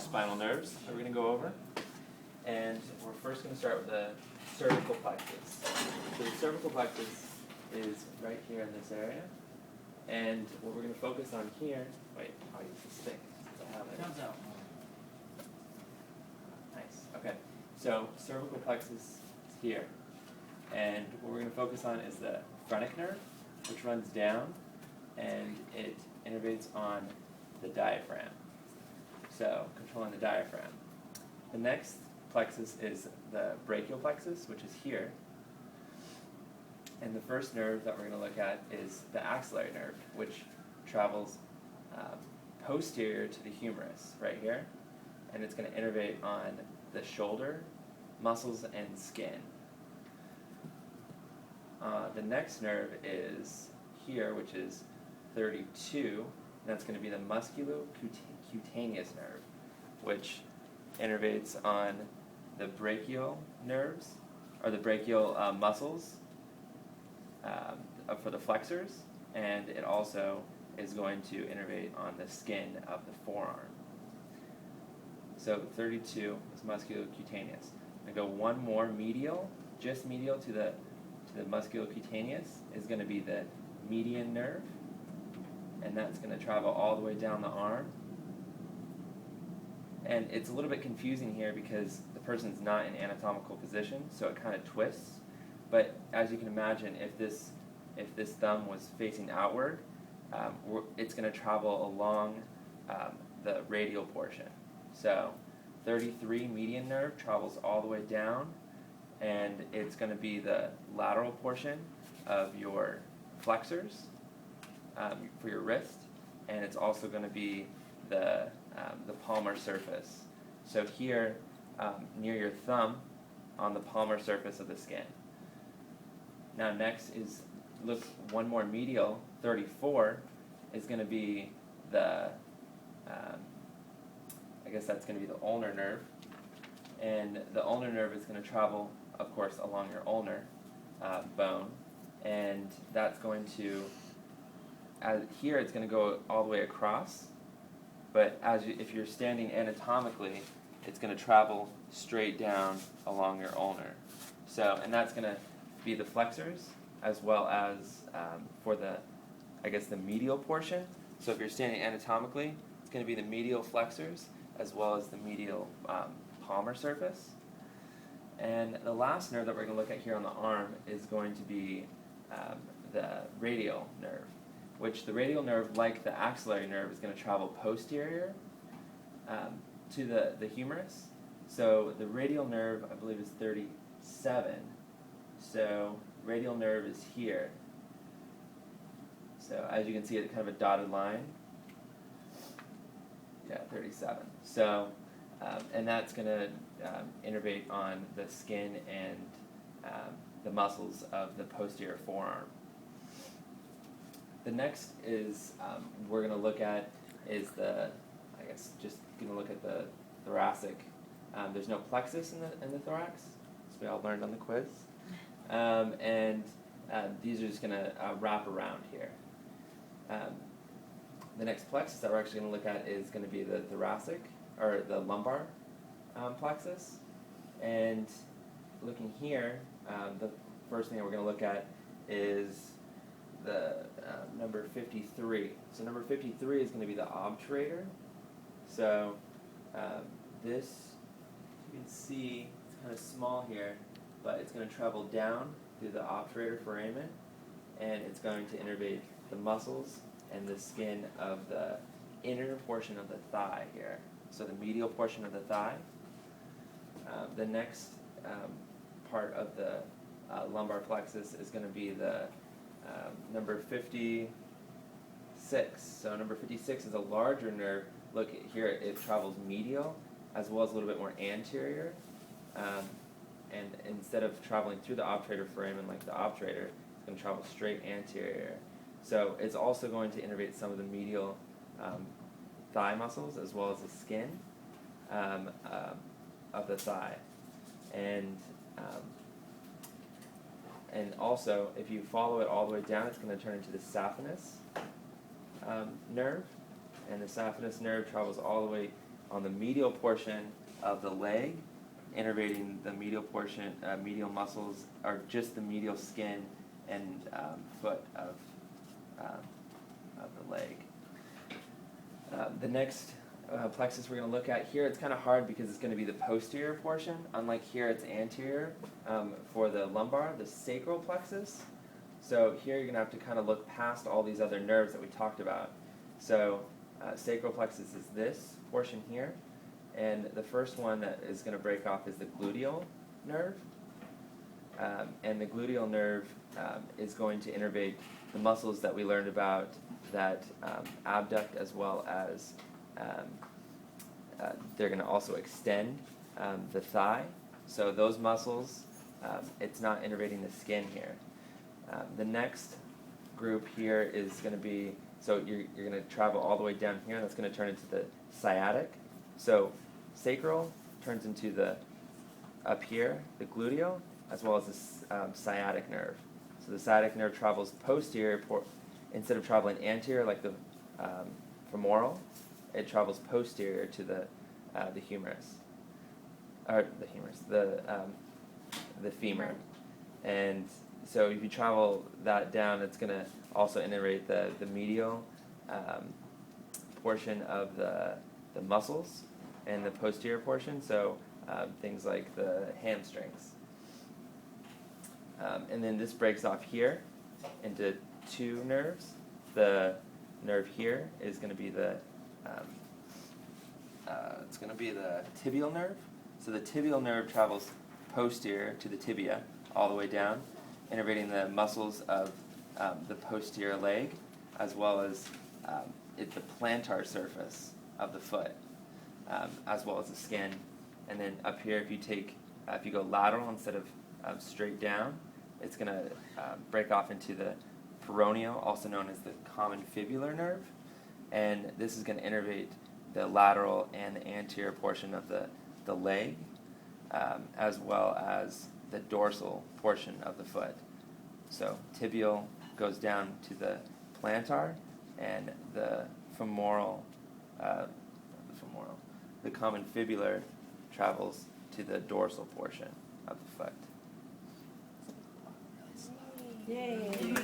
spinal nerves that we're going to go over. And we're first going to start with the cervical plexus. So the cervical plexus is right here in this area. And what we're going to focus on here, wait, I'll use the stick since I have it. Comes out. Nice, okay. So cervical plexus is here. And what we're going to focus on is the phrenic nerve, which runs down, and it innervates on the diaphragm. So controlling the diaphragm. The next plexus is the brachial plexus, which is here. And the first nerve that we're going to look at is the axillary nerve, which travels posterior to the humerus, right here. And it's going to innervate on the shoulder, muscles, and skin. The next nerve is here, which is 32. And that's going to be the musculocutaneous nerve, which innervates on the brachial nerves, or the brachial muscles for the flexors, and it also is going to innervate on the skin of the forearm. So 32 is musculocutaneous. I'm going to go one more medial, just medial to the musculocutaneous is going to be the median nerve, and that's going to travel all the way down the arm. And it's a little bit confusing here because the person's not in anatomical position, so it kind of twists. But as you can imagine, if this thumb was facing outward, it's going to travel along the radial portion. So 33 median nerve travels all the way down, and it's going to be the lateral portion of your flexors for your wrist, and it's also going to be the palmar surface. So here, near your thumb, on the palmar surface of the skin. Now next is, look, one more medial, 34, is going to be the, I guess that's going to be the ulnar nerve. And the ulnar nerve is going to travel, of course, along your ulnar bone. And that's going to, here it's going to go all the way across. But if you're standing anatomically, it's going to travel straight down along your ulnar. So, and that's going to be the flexors, as well as for the, I guess, the medial portion. So if you're standing anatomically, it's going to be the medial flexors, as well as the medial palmar surface. And the last nerve that we're going to look at here on the arm is going to be the radial nerve, which the radial nerve, like the axillary nerve, is going to travel posterior to the humerus. So the radial nerve, I believe, is 37. So radial nerve is here. So as you can see, it's kind of a dotted line. Yeah, 37. So, and that's going to innervate on the skin and the muscles of the posterior forearm. The next is we're going to look at is I guess just going to look at the thoracic. There's no plexus in the thorax, as we all learned on the quiz. And these are just going to wrap around here. The next plexus that we're actually going to look at is going to be the thoracic, or the lumbar plexus. And looking here, the first thing that we're going to look at is the number 53. So number 53 is going to be the obturator. So this, you can see, it's kind of small here, but it's going to travel down through the obturator foramen, and it's going to innervate the muscles and the skin of the inner portion of the thigh here. So the medial portion of the thigh. The next part of the lumbar plexus is going to be the number 56. So number 56 is a larger nerve. Look here, it travels medial as well as a little bit more anterior. And instead of traveling through the obturator foramen like the obturator, it's going to travel straight anterior. So it's also going to innervate some of the medial thigh muscles as well as the skin of the thigh. And also, if you follow it all the way down, it's going to turn into the saphenous nerve. And the saphenous nerve travels all the way on the medial portion of the leg, innervating the medial portion, medial muscles, or just the medial skin and foot of the leg. The next plexus we're going to look at here, it's kind of hard because it's going to be the posterior portion. Unlike here, it's anterior for the lumbar, the sacral plexus. So here you're going to have to kind of look past all these other nerves that we talked about. So sacral plexus is this portion here, and the first one that is going to break off is the gluteal nerve. And the gluteal nerve is going to innervate the muscles that we learned about that abduct, as well as they're going to also extend the thigh. So those muscles, it's not innervating the skin here. The next group here is going to be, so you're going to travel all the way down here, and that's going to turn into the sciatic. So sacral turns into the, up here, the gluteal, as well as the sciatic nerve. So the sciatic nerve travels posterior, instead of traveling anterior like the femoral, it travels posterior to the humerus, or the femur. And so if you travel that down, it's going to also innervate the medial portion of the muscles and the posterior portion, so things like the hamstrings. And then this breaks off here into two nerves. The nerve here is going to be the tibial nerve. So the tibial nerve travels posterior to the tibia all the way down, innervating the muscles of the posterior leg, as well as the plantar surface of the foot, as well as the skin. And then up here, if you go lateral instead of straight down, it's going to break off into the peroneal, also known as the common fibular nerve, and this is going to innervate the lateral and the anterior portion of the leg, as well as the dorsal portion of the foot. So tibial goes down to the plantar, and the the common fibular travels to the dorsal portion of the foot. Yay.